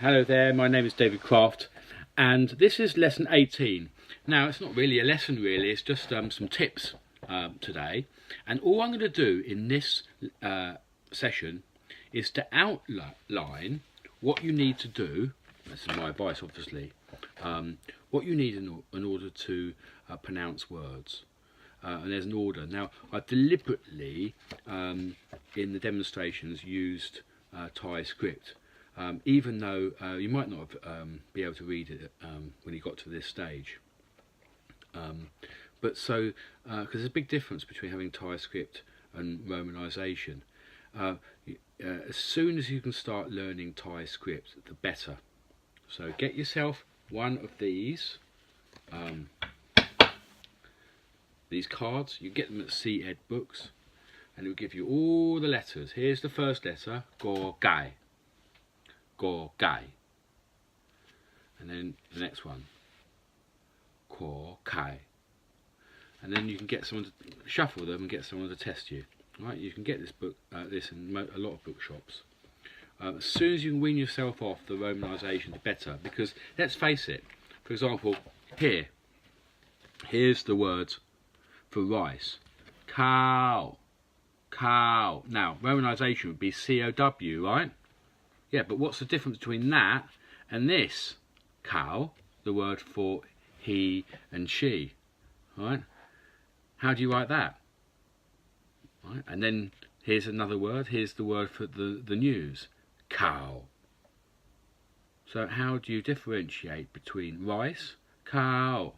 Hello there, my name is David Kraft and this is lesson 18. Now it's not really a lesson really, it's just some tips today, and all I'm going to do in this session is to outline what you need to do. This is my advice obviously, what you need in order to pronounce words. And there's an order. Now I've deliberately in the demonstrations used Thai script, even though you might not be able to read it when you got to this stage. But so, because there's a big difference between having Thai script and romanization. As soon as you can start learning Thai script, the better. So get yourself one of these cards. You get them at C Ed Books, and it will give you all the letters. Here's the first letter, Go Gai. Go Gai. And then the next one, Ko Kai. And then you can get someone to shuffle them and get someone to test you. Right? You can get this book, this in a lot of bookshops. As soon as you can wean yourself off the romanization, the better. Because let's face it. For example, here's the words for rice. Cow. Cow. Now, romanization would be C-O-W, right? Yeah, but what's the difference between that and this? Cow, the word for he and she, right? How do you write that? Right? And then here's another word. Here's the word for the news. Cow. So how do you differentiate between rice, cow,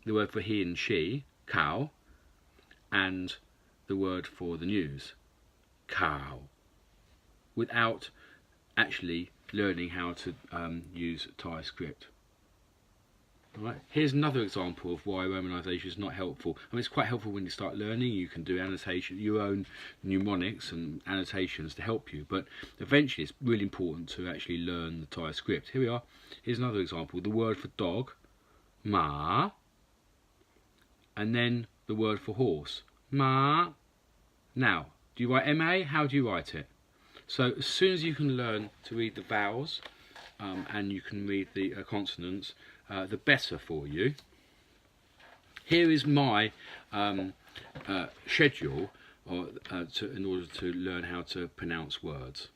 the word for he and she, cow, and the word for the news, cow, without actually learning how to use Thai script? Right. Here's another example of why romanization is not helpful. I mean, it's quite helpful when you start learning. You can do annotation, your own mnemonics and annotations to help you, but eventually it's really important to actually learn the Thai script. Here we are. Here's another example. The word for dog, ma, and then the word for horse, ma. Now, do you write M-A? How do you write it? So as soon as you can learn to read the vowels and you can read the consonants, the better for you. Here is my schedule in order to learn how to pronounce words.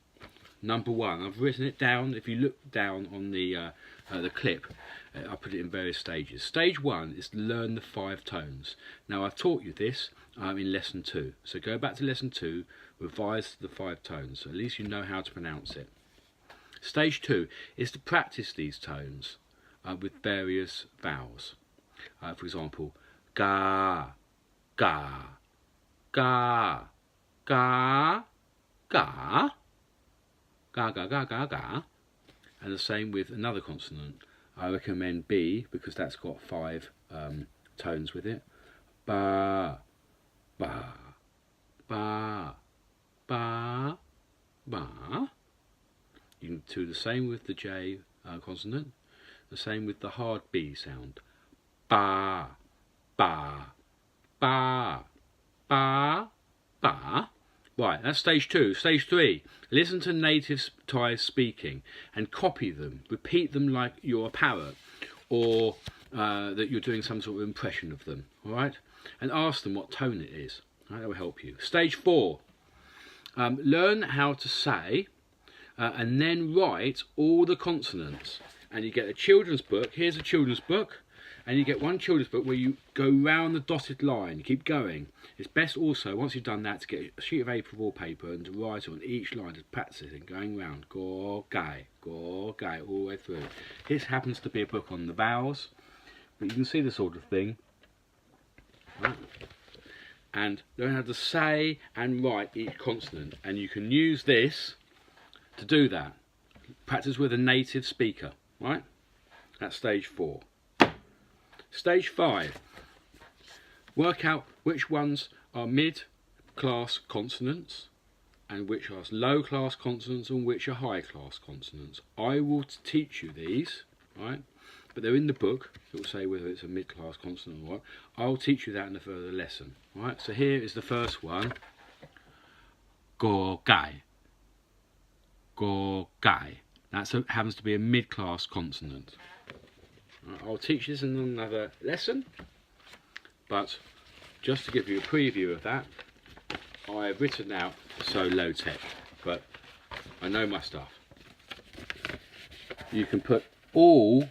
Number one, I've written it down. If you look down on the clip, I put it in various stages. Stage one is to learn the 5 tones. Now I've taught you this in lesson 2. So go back to lesson 2, revise the 5 tones, so at least you know how to pronounce it. Stage 2 is to practice these tones with various vowels. For example, ga, ga, ga, ga, ga, ga, ga, ga, ga, ga. And the same with another consonant. I recommend B because that's got 5 tones with it. Ba, ba, ba, ba, ba. You can do the same with the J consonant. The same with the hard B sound. Ba, ba, ba, ba, ba. Right, that's stage 2. Stage 3, listen to native Thai speaking and copy them. Repeat them like you're a parrot, or that you're doing some sort of impression of them, all right? And ask them what tone it is. Right, that will help you. Stage 4, learn how to say and then write all the consonants. And you get a children's book. Here's a children's book. And you get one children's book where you go round the dotted line. You keep going. It's best also, once you've done that, to get a sheet of A4 paper and to write on each line, to practice it, going round. Go, gai, all the way through. This happens to be a book on the vowels, but you can see the sort of thing. Right. And learn how to say and write each consonant. And you can use this to do that. Practice with a native speaker. Right? That's stage 4. Stage 5. Work out which ones are mid-class consonants and which are low-class consonants and which are high-class consonants. I will teach you these, right? But they're in the book. It will say whether it's a mid-class consonant or what. I'll teach you that in a further lesson. Right? So here is the first one. Go gai. Go gai. That happens to be a mid-class consonant. I'll teach this in another lesson, but just to give you a preview of that, I have written out so low tech, but I know my stuff. You can put all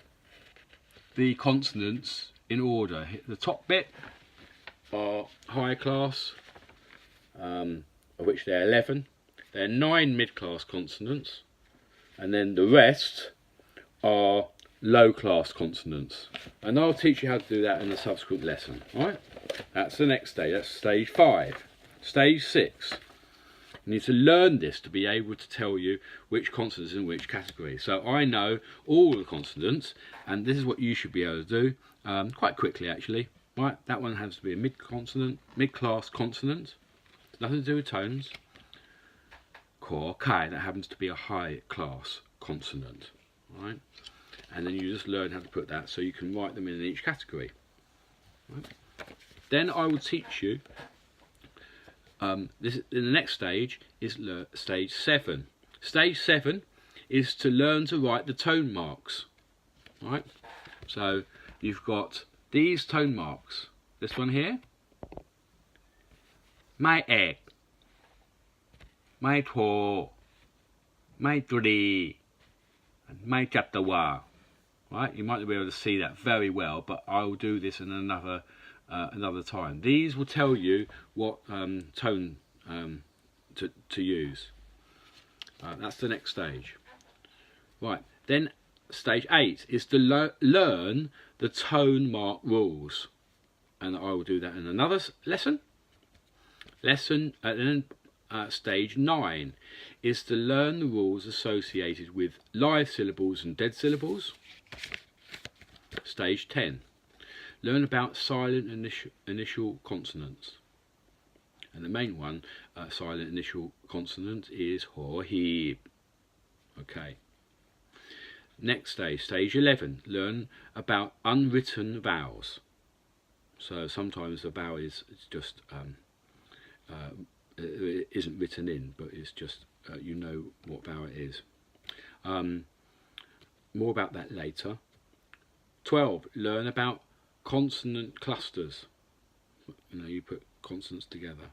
the consonants in order. The top bit are high class, of which there are 11. There are 9 mid-class consonants, and then the rest are low-class consonants. And I'll teach you how to do that in a subsequent lesson. Right? That's the next stage. That's stage 5. Stage 6. You need to learn this to be able to tell you which consonants in which category. So I know all the consonants, and this is what you should be able to do quite quickly, actually. Right, that one has to be a mid-class consonant. Nothing to do with tones. Ko, kai, that happens to be a high-class consonant. Right, and then you just learn how to put that so you can write them in each category. Right. Then I will teach you. This in the next stage is stage 7. Stage 7 is to learn to write the tone marks. Right, so you've got these tone marks. This one here, my egg, my to, my three, and my chaptawa. Right, you might not be able to see that very well, but I will do this in another time. These will tell you what tone to use. That's the next stage. Right, then stage 8 is to learn the tone mark rules, and I will do that in another lesson. Stage 9 is to learn the rules associated with live syllables and dead syllables. Stage 10. Learn about silent initial consonants. And the main one, silent initial consonant, is ho-he. Okay. Next stage, stage 11. Learn about unwritten vowels. So sometimes the vowel is just it isn't written in, but it's just you know what vowel it is. More about that later. 12. Learn about consonant clusters. You know, you put consonants together.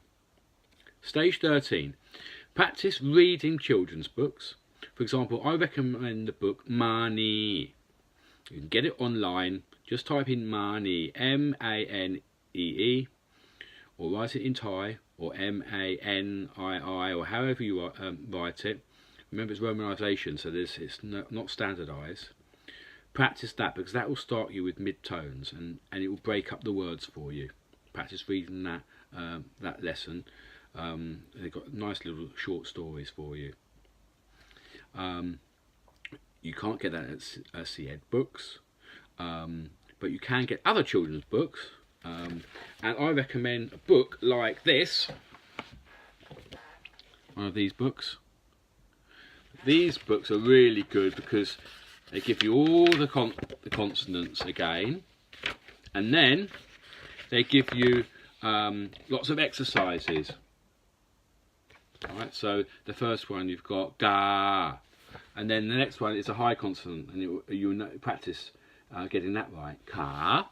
Stage 13. Practice reading children's books. For example, I recommend the book Mani. You can get it online. Just type in Mani, M-A-N-E-E, or write it in Thai, or M-A-N-I-I, or however you write it. Remember, it's romanization, so it's not standardized. Practice that, because that will start you with mid-tones, and it will break up the words for you. Practice reading that lesson. They've got nice little short stories for you. You can't get that at CED books, but you can get other children's books, and I recommend a book like this, one of these books. These books are really good because they give you all the consonants again, and then they give you lots of exercises. Alright, so the first one you've got ga, and then the next one is a high consonant, and you'll practice getting that right. Ka.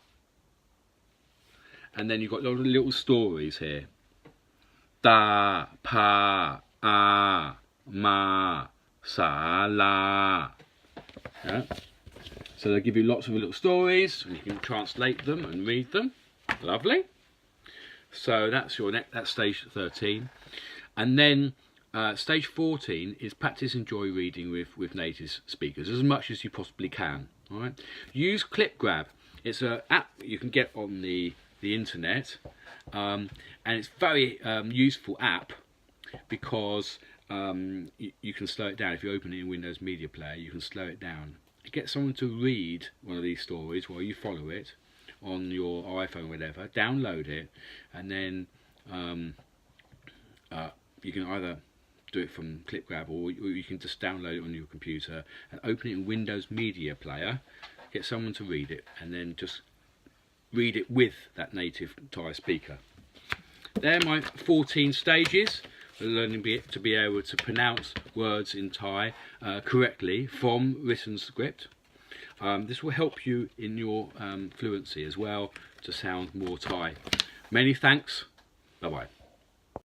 And then you've got little stories here. Da, pa, a, ma, sa, la. Yeah. So they give you lots of little stories, and you can translate them and read them. Lovely. So that's that's stage 13. And then stage 14 is practice enjoy reading with native speakers as much as you possibly can. All right. Use Clip Grab. It's an app you can get on the internet, and it's a very useful app because you can slow it down. If you open it in Windows Media Player, you can slow it down. Get someone to read one of these stories while you follow it on your iPhone or whatever. Download it, and then you can either do it from ClipGrab, or you can just download it on your computer and open it in Windows Media Player. Get someone to read it, and then just read it with that native Thai speaker. They're my 14 stages. learning to be able to pronounce words in Thai correctly from written script. This will help you in your fluency as well to sound more Thai. Many thanks. Bye bye.